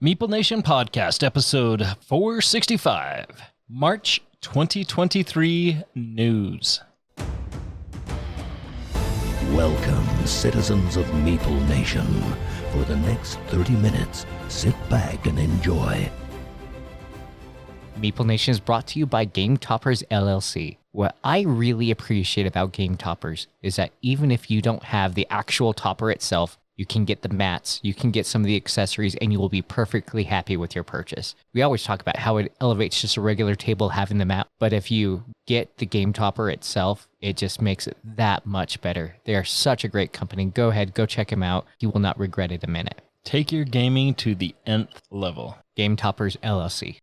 Meeple Nation Podcast, episode 465, March 2023 News. Welcome, citizens of Meeple Nation. For the next 30 minutes, sit back and enjoy. Meeple Nation is brought to you by Game Toppers LLC. What I really appreciate about Game Toppers is that even if you don't have the actual topper itself, you can get the mats, you can get some of the accessories, and you will be perfectly happy with your purchase. We always talk about how it elevates just a regular table having the mat, but if you get the game topper itself, it just makes it that much better. They are such a great company. Go ahead, go check them out. You will not regret it a minute. Take your gaming to the nth level. Game Toppers LLC.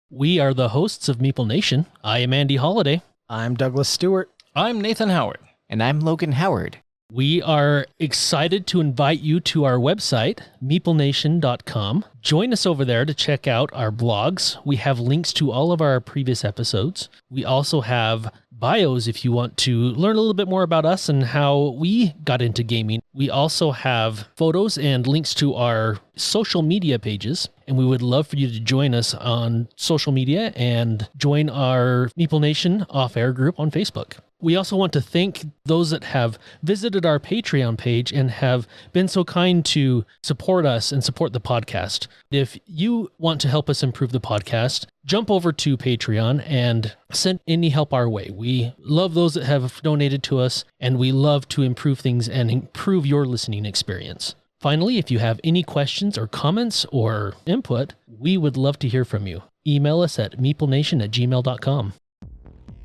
We are the hosts of Meeple Nation. I am Andy Holliday. I'm Douglas Stewart. I'm Nathan Howard. And I'm Logan Howard. We are excited to invite you to our website, meeplenation.com. Join us over there to check out our blogs. We have links to all of our previous episodes. We also have bios if you want to learn a little bit more about us and how we got into gaming. We also have photos and links to our social media pages, and we would love for you to join us on social media and join our Meeple Nation off-air group on Facebook. We also want to thank those that have visited our Patreon page and have been so kind to support us and support the podcast. If you want to help us improve the podcast, jump over to Patreon and send any help our way. We love those that have donated to us, and we love to improve things and improve your listening experience. Finally, if you have any questions or comments or input, we would love to hear from you. Email us at meeplenation@gmail.com.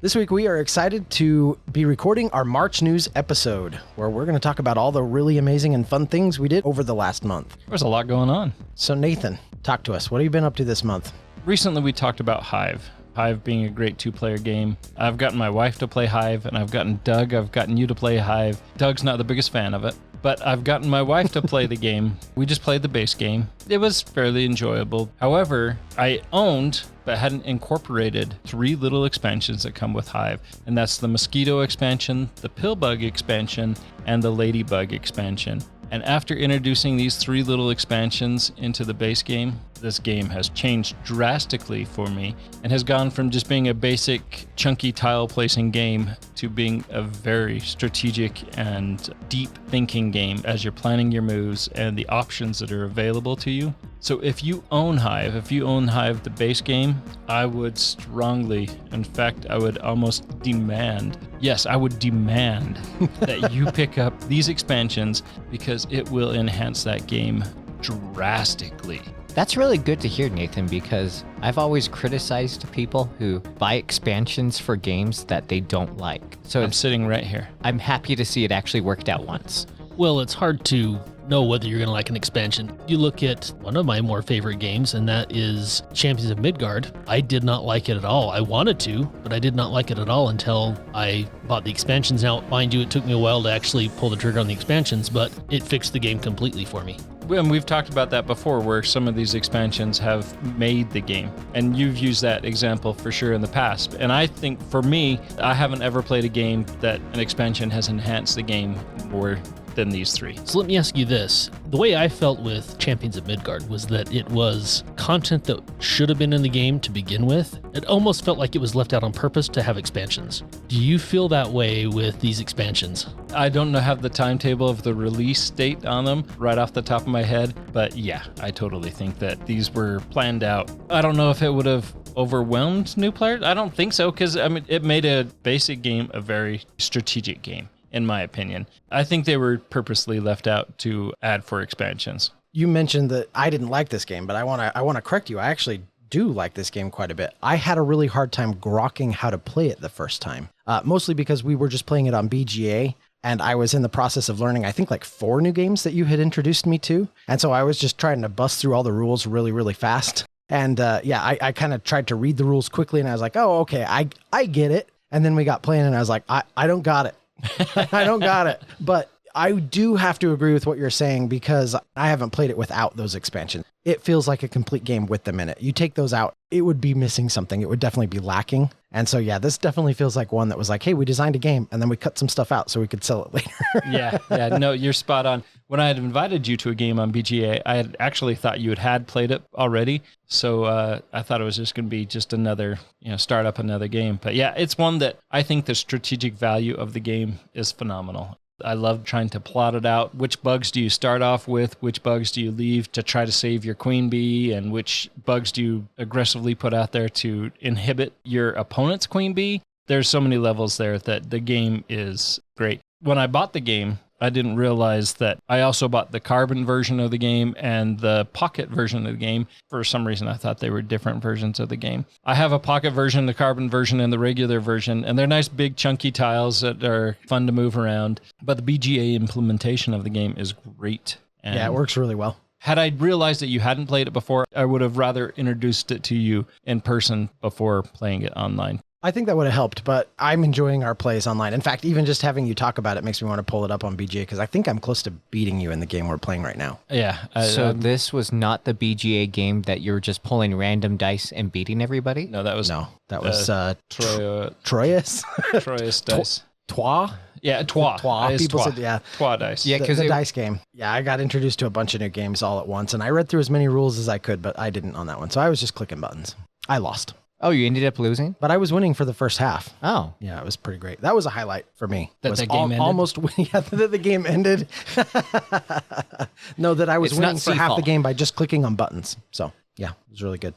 This week we are excited to be recording our March News episode, where we're going to talk about all the really amazing and fun things we did over the last month. There's a lot going on. So Nathan, talk to us. What have you been up to this month? Recently we talked about Hive. Hive being a great two-player game. I've gotten my wife to play Hive, and I've gotten you to play Hive. Doug's not the biggest fan of it, but I've gotten my wife to play the game. We just played the base game. It was fairly enjoyable. However, I owned but hadn't incorporated 3 little expansions that come with Hive, and that's the Mosquito expansion, the Pillbug expansion, and the Ladybug expansion. And after introducing these 3 little expansions into the base game, this game has changed drastically for me and has gone from just being a basic chunky tile placing game to being a very strategic and deep thinking game as you're planning your moves and the options that are available to you. So if you own Hive, the base game, I would strongly, in fact, I would almost demand, yes, I would demand that you pick up these expansions because it will enhance that game drastically. That's really good to hear, Nathan, because I've always criticized people who buy expansions for games that they don't like. So I'm sitting right here. I'm happy to see it actually worked out once. Well, it's hard to know whether you're going to like an expansion. You look at one of my more favorite games, and that is Champions of Midgard. I did not like it at all. I wanted to, but I did not like it at all until I bought the expansions. Now, mind you, it took me a while to actually pull the trigger on the expansions, but it fixed the game completely for me. And we've talked about that before, where some of these expansions have made the game. And you've used that example for sure in the past. And I think for me, I haven't ever played a game that an expansion has enhanced the game more than these 3. So let me ask you this. The way I felt with Champions of Midgard was that it was content that should have been in the game to begin with. It almost felt like it was left out on purpose to have expansions. Do you feel that way with these expansions? I don't have the timetable of the release date on them right off the top of my head, but yeah, I totally think that these were planned out. I don't know if it would have overwhelmed new players. I don't think so, because it made a basic game a very strategic game, in my opinion. I think they were purposely left out to add for expansions. You mentioned that I didn't like this game, but I want to correct you. I actually do like this game quite a bit. I had a really hard time grokking how to play it the first time, mostly because we were just playing it on BGA. And I was in the process of learning, I think, like 4 new games that you had introduced me to. And so I was just trying to bust through all the rules really, really fast. And I kind of tried to read the rules quickly, and I was like, oh, okay, I get it. And then we got playing, and I was like, I don't got it. I don't got it. But I do have to agree with what you're saying, because I haven't played it without those expansions. It feels like a complete game with them in it. You take those out, it would be missing something. It would definitely be lacking. And so, yeah, this definitely feels like one that was like, hey, we designed a game and then we cut some stuff out so we could sell it later. Yeah, no, you're spot on. When I had invited you to a game on BGA, I had actually thought you had played it already. So I thought it was just going to be just another, start up another game. But yeah, it's one that I think the strategic value of the game is phenomenal. I love trying to plot it out. Which bugs do you start off with? Which bugs do you leave to try to save your queen bee? And which bugs do you aggressively put out there to inhibit your opponent's queen bee? There's so many levels there that the game is great. When I bought the game, I didn't realize that I also bought the carbon version of the game and the pocket version of the game. For some reason, I thought they were different versions of the game. I have a pocket version, the carbon version, and the regular version, and they're nice big chunky tiles that are fun to move around. But the BGA implementation of the game is great. And yeah, it works really well. Had I realized that you hadn't played it before, I would have rather introduced it to you in person before playing it online. I think that would have helped, but I'm enjoying our plays online. In fact, even just having you talk about it makes me want to pull it up on BGA because I think I'm close to beating you in the game we're playing right now. Yeah. So this was not the BGA game that you were just pulling random dice and beating everybody? No, that was Troyes? Troyes dice. Trois? Yeah, Trois. People said, yeah. Trois dice. Yeah, because the dice game. Yeah, I got introduced to a bunch of new games all at once, and I read through as many rules as I could, but I didn't on that one. So I was just clicking buttons. I lost. Oh, you ended up losing? But I was winning for the first half. Oh. Yeah, it was pretty great. That was a highlight for me. That the game ended? Almost winning. Yeah, that the game ended. No, that I was It's winning not for half Seafall. the game by just clicking on buttons. So, yeah, it was really good.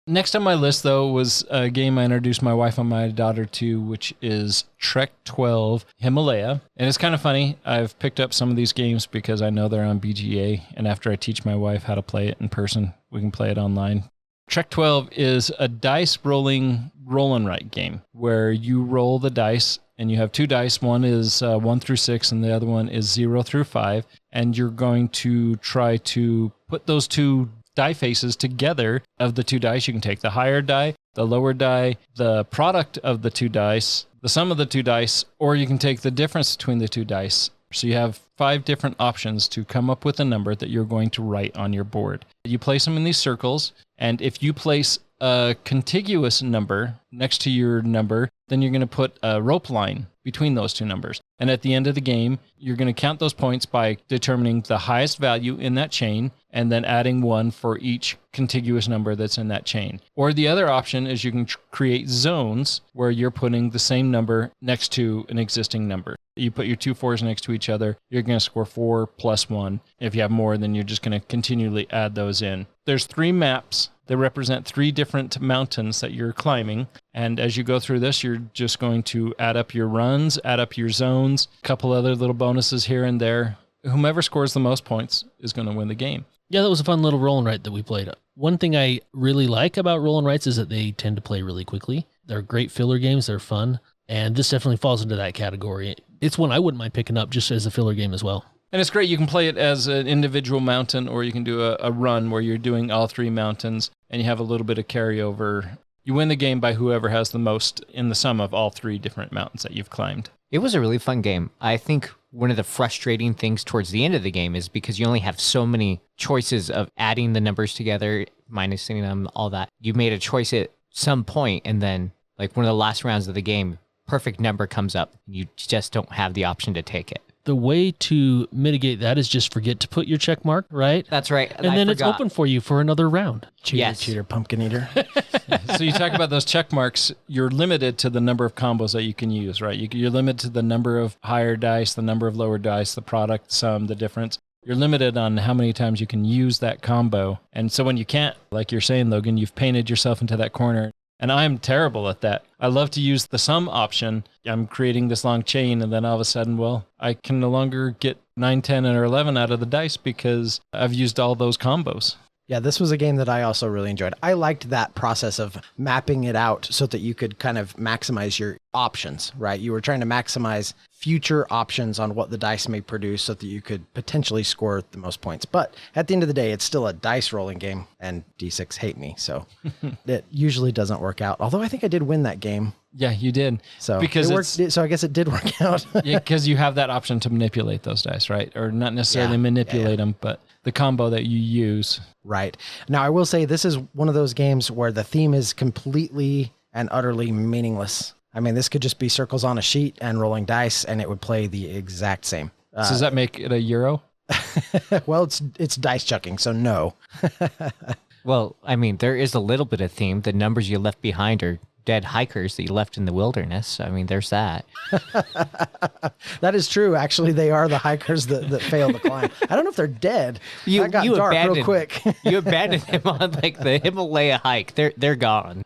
Next on my list, though, was a game I introduced my wife and my daughter to, which is Trek 12 Himalaya. And it's kind of funny. I've picked up some of these games because I know they're on BGA. And after I teach my wife how to play it in person, we can play it online. Trek 12 is a dice rolling roll and write game where you roll the dice and you have two dice. One is 1 through 6 and the other one is 0 through 5. And you're going to try to put those two die faces together of the two dice. You can take the higher die, the lower die, the product of the two dice, the sum of the two dice, or you can take the difference between the two dice. So you have 5 different options to come up with a number that you're going to write on your board. You place them in these circles, and if you place a contiguous number next to your number, then you're going to put a rope line between those two numbers. And at the end of the game, you're going to count those points by determining the highest value in that chain and then adding 1 for each contiguous number that's in that chain. Or the other option is you can create zones where you're putting the same number next to an existing number. You put your 2 4s next to each other, you're going to score 4 plus 1. If you have more, then you're just going to continually add those in. There's 3 maps that represent 3 different mountains that you're climbing. And as you go through this, you're just going to add up your runs, add up your zones, a couple other little bonuses here and there. Whomever scores the most points is going to win the game. Yeah, that was a fun little roll and write that we played. One thing I really like about roll and writes is that they tend to play really quickly. They're great filler games. They're fun. And this definitely falls into that category. It's one I wouldn't mind picking up just as a filler game as well. And it's great. You can play it as an individual mountain, or you can do a run where you're doing all 3 mountains and you have a little bit of carryover. You win the game by whoever has the most in the sum of all 3 different mountains that you've climbed. It was a really fun game. I think one of the frustrating things towards the end of the game is because you only have so many choices of adding the numbers together, minusing them, all that. You made a choice at some point, and then, like one of the last rounds of the game, perfect number comes up. You just don't have the option to take it. The way to mitigate that is just forget to put your check mark, right? That's right. And then it's open for you for another round. Cheater, pumpkin eater. So you talk about those check marks, you're limited to the number of combos that you can use, right? You're limited to the number of higher dice, the number of lower dice, the product, sum, the difference. You're limited on how many times you can use that combo. And so when you can't, like you're saying, Logan, you've painted yourself into that corner. And I'm terrible at that. I love to use the sum option. I'm creating this long chain, and then all of a sudden, well, I can no longer get 9, 10, or 11 out of the dice because I've used all those combos. Yeah, this was a game that I also really enjoyed. I liked that process of mapping it out so that you could kind of maximize your options, right? You were trying to maximize future options on what the dice may produce so that you could potentially score the most points. But at the end of the day, it's still a dice rolling game, and D6 hate me, so it usually doesn't work out. Although I think I did win that game. Yeah, you did. So because it worked, so I guess it did work out. Yeah, because you have that option to manipulate those dice, right? Or not necessarily manipulate them, but the combo that you use. Right. Now, I will say this is one of those games where the theme is completely and utterly meaningless. I mean, this could just be circles on a sheet and rolling dice, and it would play the exact same. So does that make it a Euro? Well, it's dice chucking, so no. Well, I mean, there is a little bit of theme. The numbers you left behind are dead hikers that you left in the wilderness. I mean, there's that. That is true. Actually, they are the hikers that fail the climb. I don't know if they're dead. That got dark real quick. You abandoned them on like the Himalaya hike. They're gone.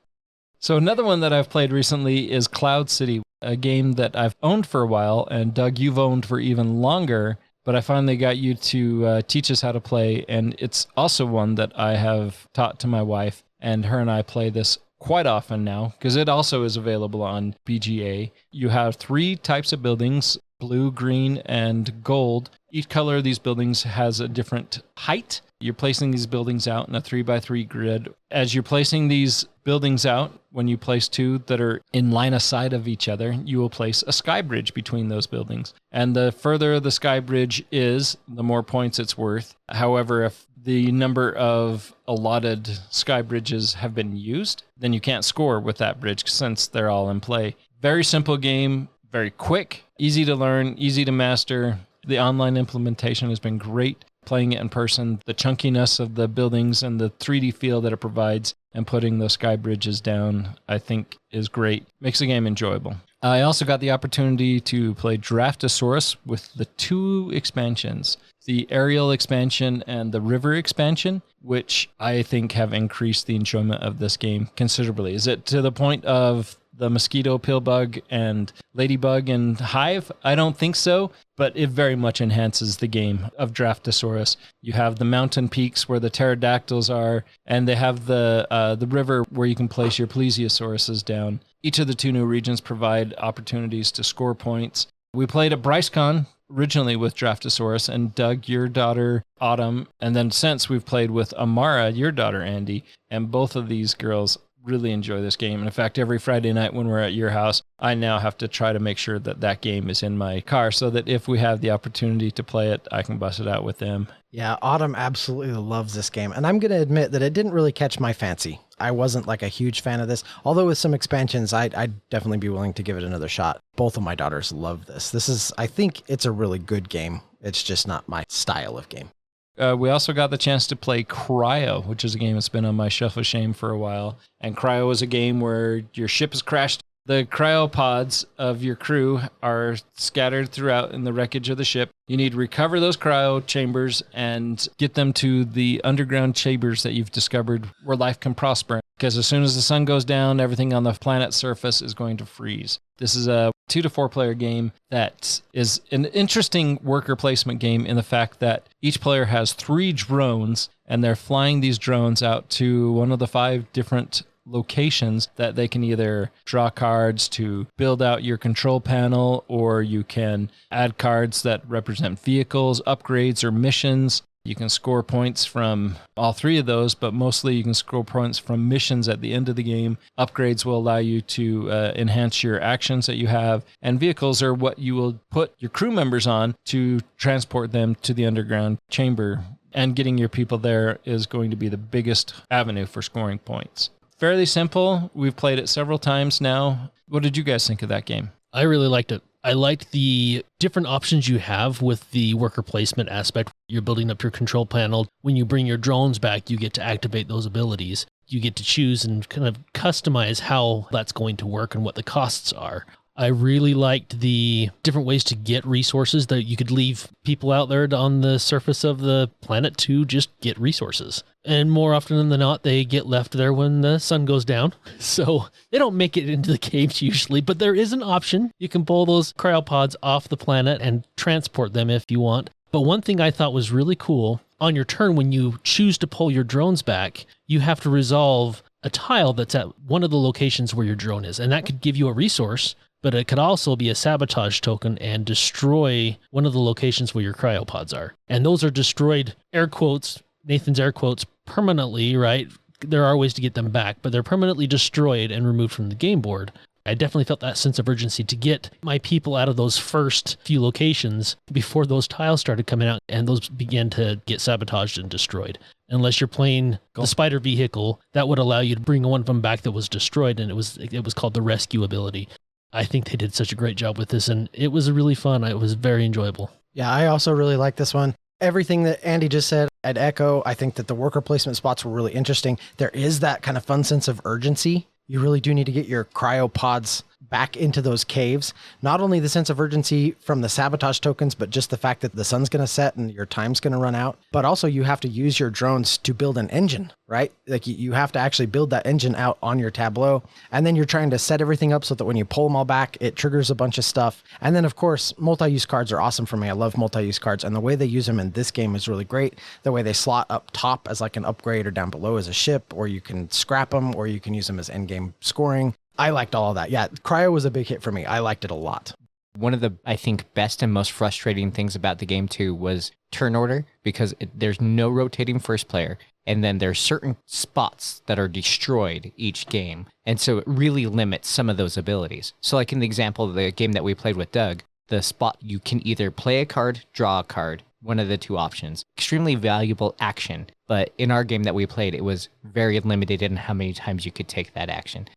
So another one that I've played recently is Cloud City, a game that I've owned for a while, and Doug, you've owned for even longer. But I finally got you to teach us how to play, and it's also one that I have taught to my wife, and her and I play this quite often now, because it also is available on BGA. You have 3 types of buildings, blue, green, and gold. Each color of these buildings has a different height. You're placing these buildings out in a 3x3 grid. As you're placing these buildings out, when you place 2 that are in line of sight of each other, you will place a sky bridge between those buildings. And the further the sky bridge is, the more points it's worth. However, if the number of allotted sky bridges have been used, then you can't score with that bridge since they're all in play. Very simple game, very quick, easy to learn, easy to master. The online implementation has been great. Playing it in person, the chunkiness of the buildings and the 3D feel that it provides and putting those sky bridges down, I think is great. Makes the game enjoyable. I also got the opportunity to play Draftosaurus with the 2 expansions, the aerial expansion and the river expansion, which I think have increased the enjoyment of this game considerably. Is it to the point of the mosquito, pillbug, and ladybug and hive? I don't think so, but it very much enhances the game of Draftosaurus. You have the mountain peaks where the pterodactyls are, and they have the river where you can place your plesiosauruses down. Each of the 2 new regions provide opportunities to score points. We played at BryceCon originally with Draftosaurus, and Doug, your daughter, Autumn, and then since we've played with Amara, your daughter, Andy, and both of these girls really enjoy this game. And in fact, every Friday night when we're at your house, I now have to try to make sure that that game is in my car so that if we have the opportunity to play it, I can bust it out with them. Yeah, Autumn absolutely loves this game. And I'm going to admit that it didn't really catch my fancy. I wasn't like a huge fan of this. Although with some expansions, I'd definitely be willing to give it another shot. Both of my daughters love this. I think it's a really good game. It's just not my style of game. We also got the chance to play Cryo, which is a game that's been on my shelf of shame for a while. And Cryo is a game where your ship has crashed. The cryopods of your crew are scattered throughout in the wreckage of the ship. You need to recover those cryo chambers and get them to the underground chambers that you've discovered where life can prosper. Because as soon as the sun goes down, everything on the planet's surface is going to freeze. This is a 2 to 4 player game that is an interesting worker placement game in the fact that each player has 3 drones and they're flying these drones out to one of the 5 different locations that they can either draw cards to build out your control panel, or you can add cards that represent vehicles, upgrades, or missions. You can score points from all 3 of those, but mostly you can score points from missions at the end of the game. Upgrades will allow you to enhance your actions that you have, and vehicles are what you will put your crew members on to transport them to the underground chamber. And getting your people there is going to be the biggest avenue for scoring points. Fairly simple. We've played it several times now. What did you guys think of that game? I really liked it. I liked the different options you have with the worker placement aspect. You're building up your control panel. When you bring your drones back, you get to activate those abilities. You get to choose and kind of customize how that's going to work and what the costs are. I really liked the different ways to get resources, that you could leave people out there on the surface of the planet to just get resources. And more often than not, they get left there when the sun goes down. So they don't make it into the caves usually, but there is an option. You can pull those cryopods off the planet and transport them if you want. But one thing I thought was really cool, on your turn, when you choose to pull your drones back, you have to resolve a tile that's at one of the locations where your drone is. And that could give you a resource, but it could also be a sabotage token and destroy one of the locations where your cryopods are. And those are destroyed, air quotes, Nathan's air quotes, permanently, right? There are ways to get them back, but they're permanently destroyed and removed from the game board. I definitely felt that sense of urgency to get my people out of those first few locations before those tiles started coming out and those began to get sabotaged and destroyed. Unless you're playing the spider vehicle, that would allow you to bring one of them back that was destroyed, and it was called the rescue ability. I think they did such a great job with this, and it was really fun. It was very enjoyable. Yeah, I also really like this one. Everything that Andy just said, I'd echo. I think that the worker placement spots were really interesting. There is that kind of fun sense of urgency. You really do need to get your cryopods back into those caves. Not only the sense of urgency from the sabotage tokens, but just the fact that the sun's going to set and your time's going to run out. But also you have to use your drones to build an engine, right? Like you have to actually build that engine out on your tableau. And then you're trying to set everything up so that when you pull them all back, it triggers a bunch of stuff. And then of course, multi-use cards are awesome for me. I love multi-use cards. And the way they use them in this game is really great. The way they slot up top as like an upgrade or down below as a ship, or you can scrap them, or you can use them as endgame scoring. I liked all of that. Yeah, Cryo was a big hit for me. I liked it a lot. One of the, I think, best and most frustrating things about the game, too, was turn order, because there's no rotating first player, and then there's certain spots that are destroyed each game, and so it really limits some of those abilities. So like in the example of the game that we played with Doug, the spot you can either play a card, draw a card, one of the two options. Extremely valuable action, but in our game that we played, it was very limited in how many times you could take that action.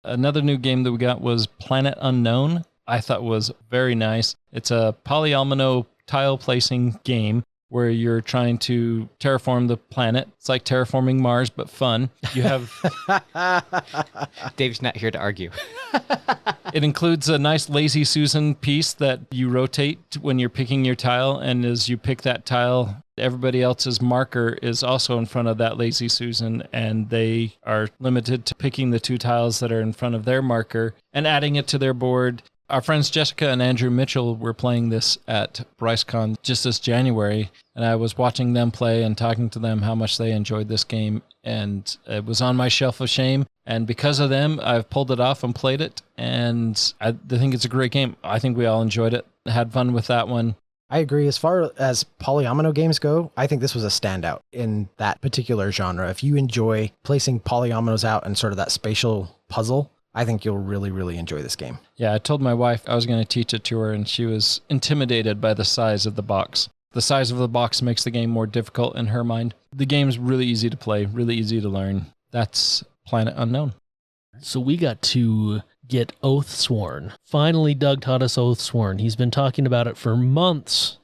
Another new game that we got was Planet Unknown. I thought was very nice. It's a polyomino tile placing game where you're trying to terraform the planet. It's like terraforming Mars, but fun. You have... Dave's not here to argue. It includes a nice Lazy Susan piece that you rotate when you're picking your tile, and as you pick that tile, everybody else's marker is also in front of that Lazy Susan, and they are limited to picking the two tiles that are in front of their marker and adding it to their board. Our friends Jessica and Andrew Mitchell were playing this at BryceCon just this January, and I was watching them play and talking to them how much they enjoyed this game, and it was on my shelf of shame. And because of them, I've pulled it off and played it, and I think it's a great game. I think we all enjoyed it, had fun with that one. I agree. As far as polyomino games go, I think this was a standout in that particular genre. If you enjoy placing polyominoes out and sort of that spatial puzzle, I think you'll really, really enjoy this game. Yeah, I told my wife I was going to teach it to her, and she was intimidated by the size of the box. The size of the box makes the game more difficult in her mind. The game's really easy to play, really easy to learn. That's Planet Unknown. So we got to get Oathsworn. Finally, Doug taught us Oathsworn. He's been talking about it for months.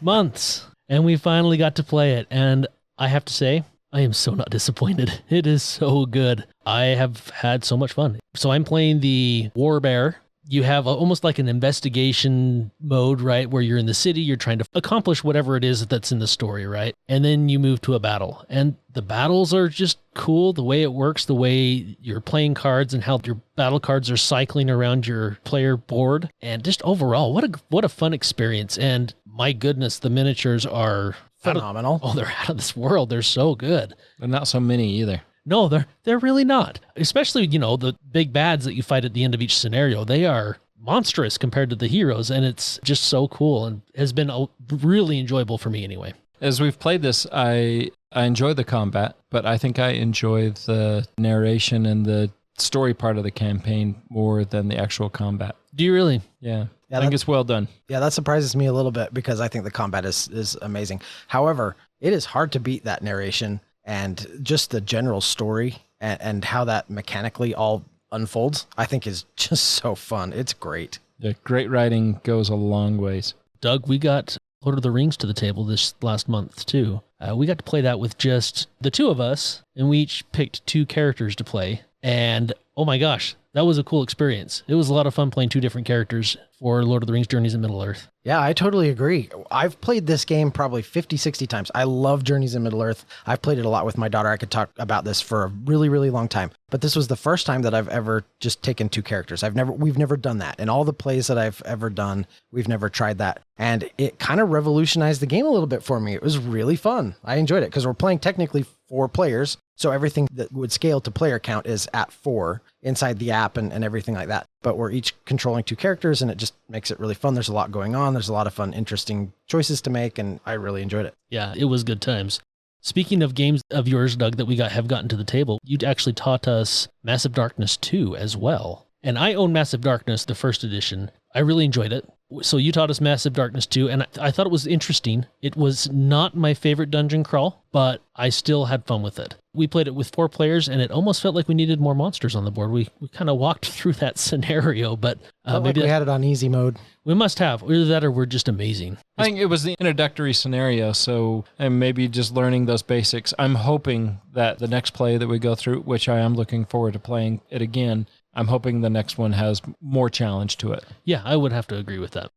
Months. And we finally got to play it. And I have to say, I am so not disappointed. It is so good. I have had so much fun. So I'm playing the Warbear. You have almost like an investigation mode, right? Where you're in the city, you're trying to accomplish whatever it is that's in the story, right? And then you move to a battle. And the battles are just cool. The way it works, the way you're playing cards and how your battle cards are cycling around your player board. And just overall, what a fun experience. And my goodness, the miniatures are phenomenal. They're out of this world. They're so good. But not so many either. No, they're really not. Especially, the big bads that you fight at the end of each scenario. They are monstrous compared to the heroes, and it's just so cool and has been really enjoyable for me anyway. As we've played this, I enjoy the combat, but I think I enjoy the narration and the story part of the campaign more than the actual combat. Do you really? Yeah. I think it's well done. Yeah, that surprises me a little bit because I think the combat is amazing. However, it is hard to beat that narration and just the general story and how that mechanically all unfolds, I think is just so fun. It's great. Yeah, great writing goes a long ways. Doug, we got Lord of the Rings to the table this last month too. We got to play that with just the two of us, and we each picked 2 characters to play. And oh my gosh, that was a cool experience. It was a lot of fun playing 2 different characters for Lord of the Rings Journeys in Middle-earth. Yeah, I totally agree. I've played this game probably 50, 60 times. I love Journeys in Middle-earth. I've played it a lot with my daughter. I could talk about this for a really, really long time. But this was the first time that I've ever just taken 2 characters. We've never done that. In all the plays that I've ever done, we've never tried that. And it kind of revolutionized the game a little bit for me. It was really fun. I enjoyed it because we're playing technically 4 players. So everything that would scale to player count is at 4 inside the app and everything like that. But we're each controlling 2 characters, and it just makes it really fun. There's a lot going on. There's a lot of fun, interesting choices to make, and I really enjoyed it. Yeah, it was good times. Speaking of games of yours, Doug, that we have gotten to the table, you actually taught us Massive Darkness 2 as well. And I own Massive Darkness, the first edition. I really enjoyed it. So you taught us Massive Darkness 2, and I thought it was interesting. It was not my favorite dungeon crawl, but I still had fun with it. We played it with 4 players, and it almost felt like we needed more monsters on the board. We kind of walked through that scenario, but maybe we had it on easy mode. We must have. Either that or we're just amazing. I think it was the introductory scenario, so and maybe just learning those basics. I'm hoping that the next play that we go through, which I am looking forward to playing it again, I'm hoping the next one has more challenge to it. Yeah, I would have to agree with that.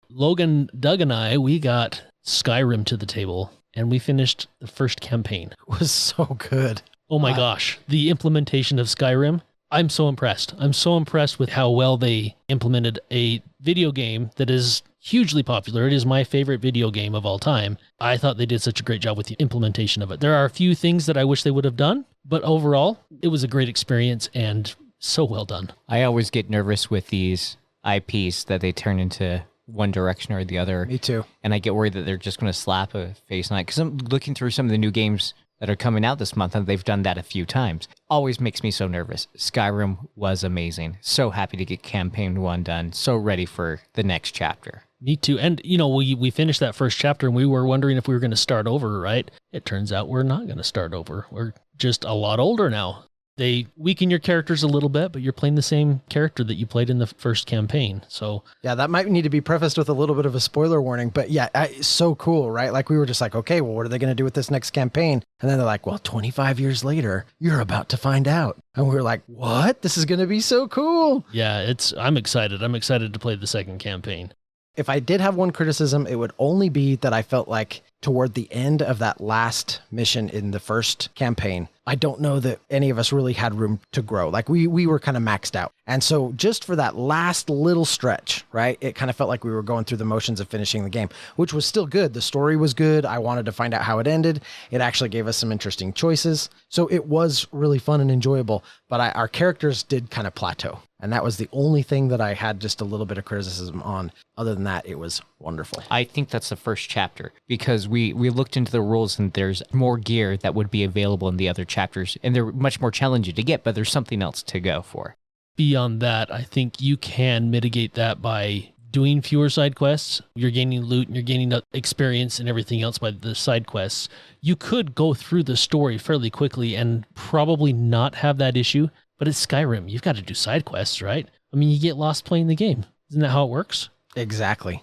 Logan, Doug, and I, we got Skyrim to the table, and we finished the first campaign. It was so good. Oh my gosh, the implementation of Skyrim. I'm so impressed. I'm so impressed with how well they implemented a video game that is hugely popular. It is my favorite video game of all time. I thought they did such a great job with the implementation of it. There are a few things that I wish they would have done, but overall, it was a great experience and so well done. I always get nervous with these IPs that they turn into one direction or the other. Me too. And I get worried that they're just going to slap a face on it. Because I'm looking through some of the new games that are coming out this month, and they've done that a few times. Always makes me so nervous. Skyrim was amazing. So happy to get campaign 1 done. So ready for the next chapter. Me too. And, you know, we finished that first chapter and we were wondering if we were going to start over, right? It turns out we're not going to start over. We're just a lot older now. They weaken your characters a little bit, but you're playing the same character that you played in the first campaign. So yeah, that might need to be prefaced with a little bit of a spoiler warning, but yeah, it's so cool, right? Like we were just like, okay, well, what are they going to do with this next campaign? And then they're like, well, 25 years later, you're about to find out. And we were like, what? This is going to be so cool. yeah, I'm excited. I'm excited to play the second campaign. If I did have one criticism, it would only be that I felt like toward the end of that last mission in the first campaign, I don't know that any of us really had room to grow. Like we were kind of maxed out. And so just for that last little stretch, right, it kind of felt like we were going through the motions of finishing the game, which was still good. The story was good. I wanted to find out how it ended. It actually gave us some interesting choices. So it was really fun and enjoyable, but our characters did kind of plateau. And that was the only thing that I had just a little bit of criticism on. Other than that, it was wonderful. I think that's the first chapter because we looked into the rules and there's more gear that would be available in the other chapters. And they're much more challenging to get, but there's something else to go for. Beyond that, I think you can mitigate that by doing fewer side quests. You're gaining loot and you're gaining experience and everything else by the side quests. You could go through the story fairly quickly and probably not have that issue. But it's Skyrim. You've got to do side quests, right? I mean, you get lost playing the game. Isn't that how it works? Exactly.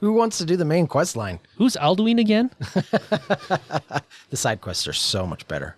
Who wants to do the main quest line? Who's Alduin again? The side quests are so much better.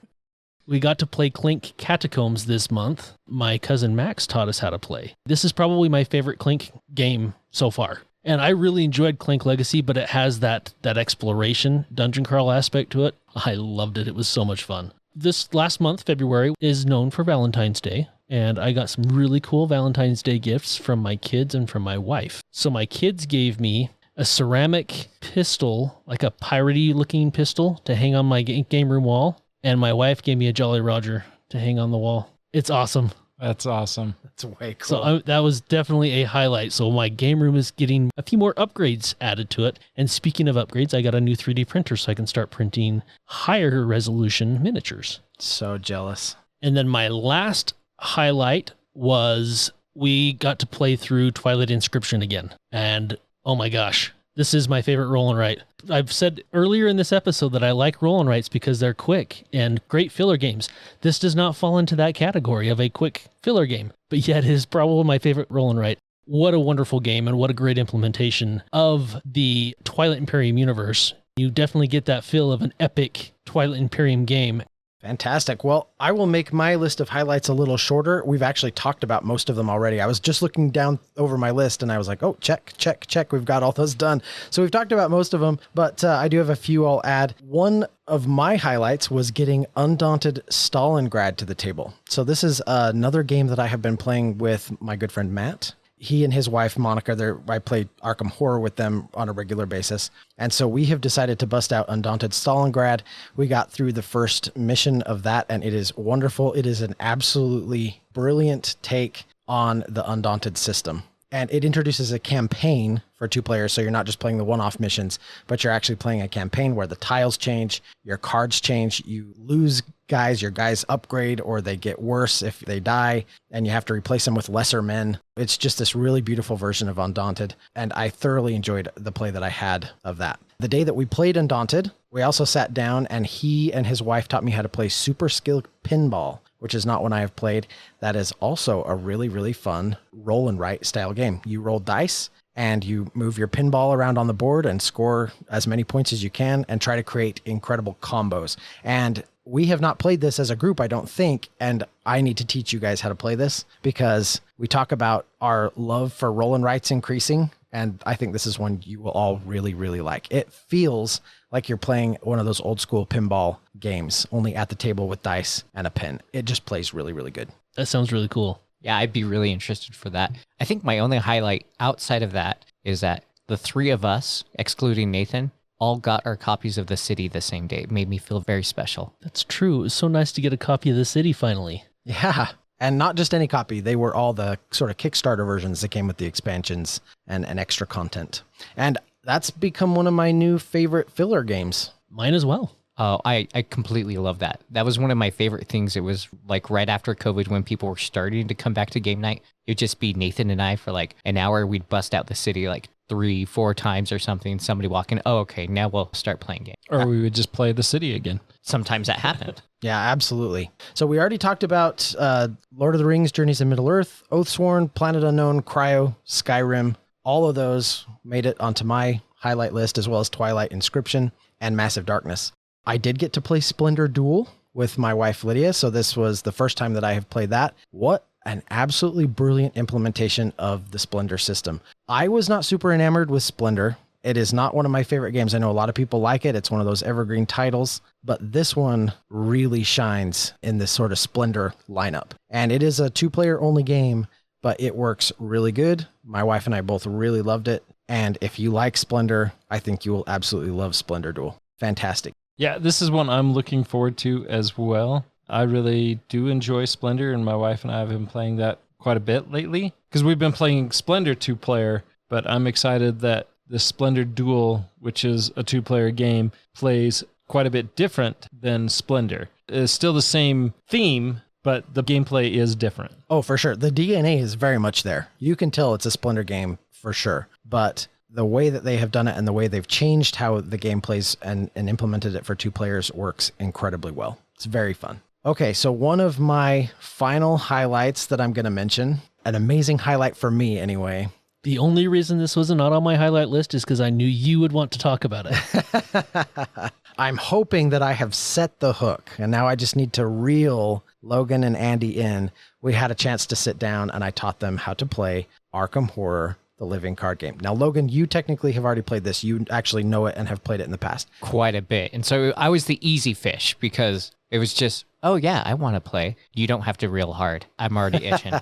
We got to play Clink Catacombs this month. My cousin Max taught us how to play. This is probably my favorite Clink game so far. And I really enjoyed Clink Legacy, but it has that exploration dungeon crawl aspect to it. I loved it. It was so much fun. This last month, February, is known for Valentine's Day, and I got some really cool Valentine's Day gifts from my kids and from my wife. So my kids gave me a ceramic pistol, like a piratey looking pistol to hang on my game room wall, and my wife gave me a Jolly Roger to hang on the wall. It's awesome. That's awesome. That's way cool. So that was definitely a highlight. So my game room is getting a few more upgrades added to it. And speaking of upgrades, I got a new 3D printer so I can start printing higher resolution miniatures. So jealous. And then my last highlight was we got to play through Twilight Inscription again. And oh my gosh, this is my favorite roll and write. I've said earlier in this episode that I like roll and writes because they're quick and great filler games. This does not fall into that category of a quick filler game, but yet it is probably my favorite roll and write. What a wonderful game and what a great implementation of the Twilight Imperium universe. You definitely get that feel of an epic Twilight Imperium game. Fantastic. Well, I will make my list of highlights a little shorter. We've actually talked about most of them already. I was just looking down over my list and I was like, oh, check, check, check. We've got all those done. So we've talked about most of them, but I do have a few I'll add. One of my highlights was getting Undaunted Stalingrad to the table. So this is another game that I have been playing with my good friend Matt. He and his wife, Monica, I play Arkham Horror with them on a regular basis. And so we have decided to bust out Undaunted Stalingrad. We got through the first mission of that, and it is wonderful. It is an absolutely brilliant take on the Undaunted system. And it introduces a campaign for 2 players. So you're not just playing the one-off missions, but you're actually playing a campaign where the tiles change, your cards change, you lose guys, your guys upgrade, or they get worse if they die, and you have to replace them with lesser men. It's just this really beautiful version of Undaunted, and I thoroughly enjoyed the play that I had of that. The day that we played Undaunted, we also sat down and he and his wife taught me how to play Super Skill Pinball, which is not one I have played. That is also a really, really fun roll and write style game. You roll dice and you move your pinball around on the board and score as many points as you can and try to create incredible combos. And we have not played this as a group, I don't think, and I need to teach you guys how to play this because we talk about our love for roll and writes increasing, and I think this is one you will all really, really like. It feels like you're playing one of those old school pinball games, only at the table with dice and a pen. It just plays really, really good. That sounds really cool. Yeah, I'd be really interested for that. I think my only highlight outside of that is that the 3 of us, excluding Nathan, all got our copies of The City the same day. It made me feel very special. That's true. It was so nice to get a copy of The City finally. Yeah. And not just any copy. They were all the sort of Kickstarter versions that came with the expansions and extra content. And that's become one of my new favorite filler games. Mine as well. Oh, I completely love that. That was one of my favorite things. It was like right after COVID when people were starting to come back to game night. It'd just be Nathan and I for like an hour. We'd bust out The City like 3-4 times or something. Somebody walk in. Oh, okay. Now we'll start playing game. Or we would just play The City again. Sometimes that happened. Yeah, absolutely. So we already talked about Lord of the Rings, Journeys in Middle-earth, Oathsworn, Planet Unknown, Cryo, Skyrim. All of those made it onto my highlight list, as well as Twilight Inscription and Massive Darkness. I did get to play Splendor Duel with my wife, Lydia. So this was the first time that I have played that. What an absolutely brilliant implementation of the Splendor system. I was not super enamored with Splendor. It is not one of my favorite games. I know a lot of people like it. It's one of those evergreen titles, but this one really shines in this sort of Splendor lineup. And it is a 2-player only game, but it works really good. My wife and I both really loved it. And if you like Splendor, I think you will absolutely love Splendor Duel. Fantastic. Yeah, this is one I'm looking forward to as well. I really do enjoy Splendor, and my wife and I have been playing that quite a bit lately because we've been playing Splendor 2-player, but I'm excited that the Splendor Duel, which is a 2-player game, plays quite a bit different than Splendor. It's still the same theme, but the gameplay is different. Oh, for sure. The DNA is very much there. You can tell it's a Splendor game for sure, but the way that they have done it and the way they've changed how the game plays and implemented it for 2 players works incredibly well. It's very fun. Okay, so one of my final highlights that I'm going to mention, an amazing highlight for me anyway. The only reason this was not on my highlight list is because I knew you would want to talk about it. I'm hoping that I have set the hook, and now I just need to reel Logan and Andy in. We had a chance to sit down, and I taught them how to play Arkham Horror, the living card game. Now, Logan, you technically have already played this. You actually know it and have played it in the past. Quite a bit. And so I was the easy fish because it was just, oh yeah, I want to play. You don't have to reel hard. I'm already itching.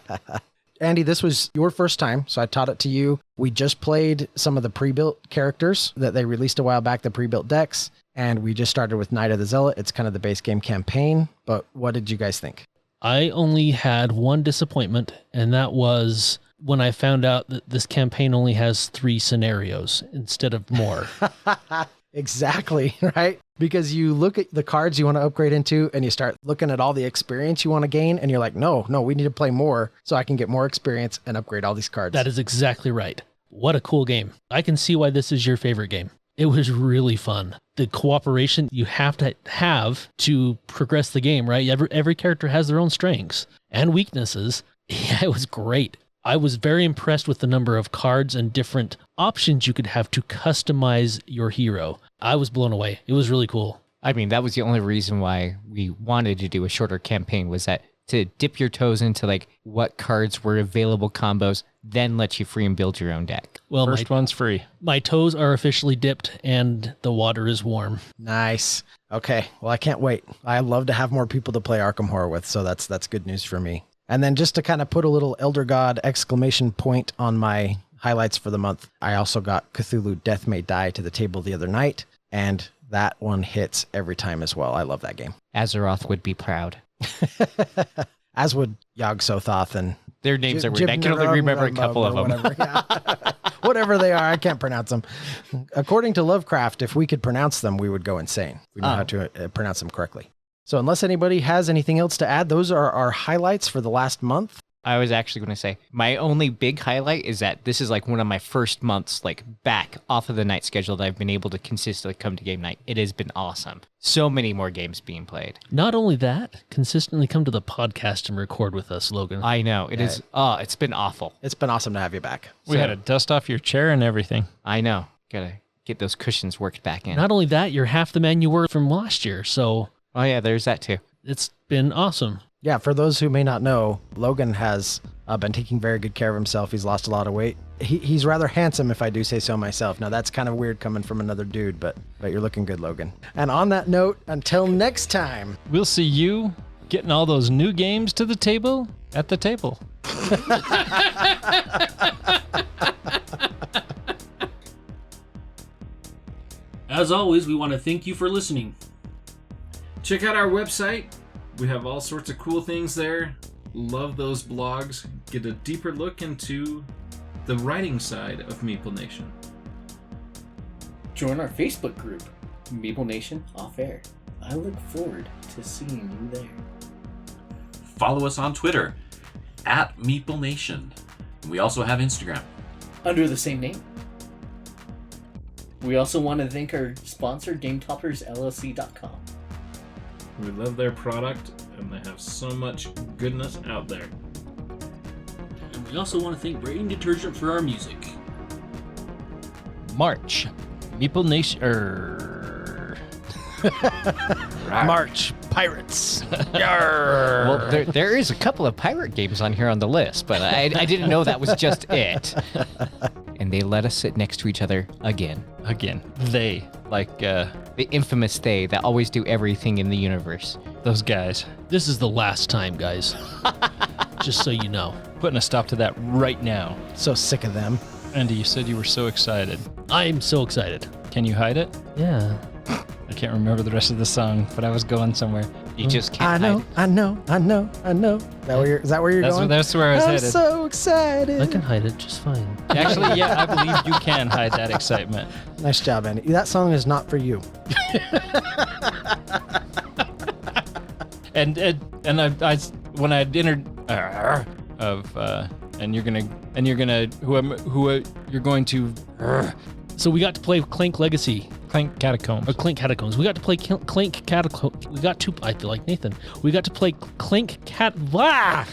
Andy, this was your first time, so I taught it to you. We just played some of the pre-built characters that they released a while back, the pre-built decks, and we just started with Knight of the Zealot. It's kind of the base game campaign, but what did you guys think? I only had one disappointment, and that was when I found out that this campaign only has 3 scenarios instead of more. Exactly, right? Because you look at the cards you want to upgrade into and you start looking at all the experience you want to gain and you're like, no, we need to play more so I can get more experience and upgrade all these cards. That is exactly right. What a cool game. I can see why this is your favorite game. It was really fun. The cooperation you have to progress the game, right? Every character has their own strengths and weaknesses. Yeah, it was great. I was very impressed with the number of cards and different options you could have to customize your hero. I was blown away. It was really cool. I mean, that was the only reason why we wanted to do a shorter campaign, was that to dip your toes into like what cards were available combos, then let you free and build your own deck. Well, First one's free. My toes are officially dipped and the water is warm. Nice. Okay. Well, I can't wait. I love to have more people to play Arkham Horror with, so that's good news for me. And then just to kind of put a little Elder God exclamation point on my highlights for the month, I also got Cthulhu Death May Die to the table the other night, and that one hits every time as well. I love that game. Azeroth would be proud. As would Yog Sothoth and Their names are weird. I can only remember a couple of them. Whatever. Yeah. Whatever they are, I can't pronounce them. According to Lovecraft, if we could pronounce them, we would go insane. We know how to pronounce them correctly. So unless anybody has anything else to add, those are our highlights for the last month. I was actually going to say my only big highlight is that this is like one of my first months like back off of the night schedule that I've been able to consistently come to game night. It has been awesome. So many more games being played. Not only that, consistently come to the podcast and record with us, Logan. I know. It is. It's been awful. It's been awesome to have you back. We had to dust off your chair and everything. I know. Gotta get those cushions worked back in. Not only that, you're half the man you were from last year. So Oh yeah, there's that too. it's been awesome. Yeah, for those who may not know, Logan has been taking very good care of himself. He's lost a lot of weight. He's rather handsome, if I do say so myself. Now, that's kind of weird coming from another dude, but you're looking good, Logan. And on that note, until next time. We'll see you getting all those new games to the table at the table. As always, we want to thank you for listening. Check out our website. We have all sorts of cool things there. Love those blogs. Get a deeper look into the writing side of Meeple Nation. Join our Facebook group, Meeple Nation Off Air. I look forward to seeing you there. Follow us on Twitter at Meeple Nation. We also have Instagram. Under the same name. We also want to thank our sponsor, GameToppersLLC.com. We love their product, and they have so much goodness out there. And we also want to thank Brain Detergent for our music. March. Meeple Nation. March Pirates. Well, there is a couple of pirate games on here on the list, but I didn't know that was just it. And they let us sit next to each other again. Again. They. Like, The infamous they that always do everything in the universe. those guys. This is the last time, guys. Just so you know. Putting a stop to that right now. So sick of them. Andy, you said you were so excited. I'm so excited. Can you hide it? Yeah. I can't remember the rest of the song, but I was going somewhere. You just I can't know, hide. Is that where you're going? That's where I was I'm headed. so excited. I can hide it just fine. Actually, yeah, I believe you can hide that excitement. Nice job, Andy. That song is not for you. And I when I entered and you're going to So we got to play Clank Legacy. Clank Catacombs. Clank Catacombs. We got to play Clank Catacombs. I feel like Nathan. We got to play Clank Cat. Blah!